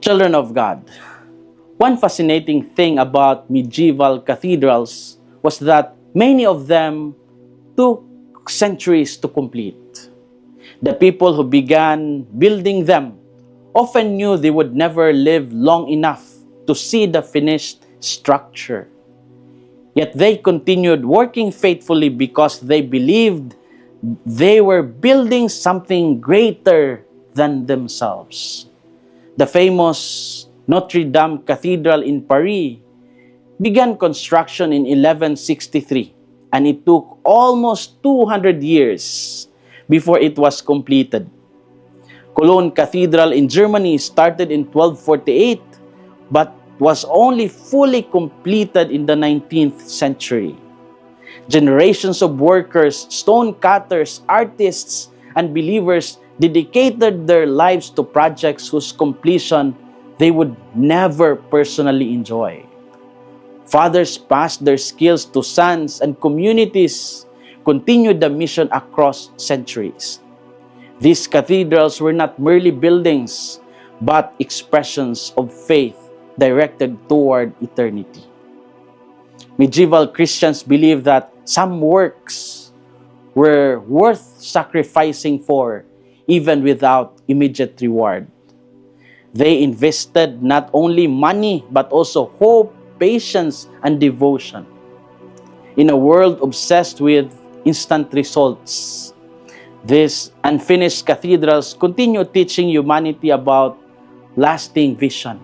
Children of God, one fascinating thing about medieval cathedrals was that many of them took centuries to complete. The people who began building them often knew they would never live long enough to see the finished structure. Yet they continued working faithfully because they believed they were building something greater than themselves. The famous Notre Dame Cathedral in Paris began construction in 1163, and it took almost 200 years before it was completed. Cologne Cathedral in Germany started in 1248, but was only fully completed in the 19th century. Generations of workers, stone cutters, artists, and believers dedicated their lives to projects whose completion they would never personally enjoy. Fathers passed their skills to sons, and communities continued the mission across centuries. These cathedrals were not merely buildings, but expressions of faith directed toward eternity. Medieval Christians believed that some works were worth sacrificing for, even without immediate reward. They invested not only money, but also hope, patience, and devotion. In a world obsessed with instant results, these unfinished cathedrals continue teaching humanity about lasting vision,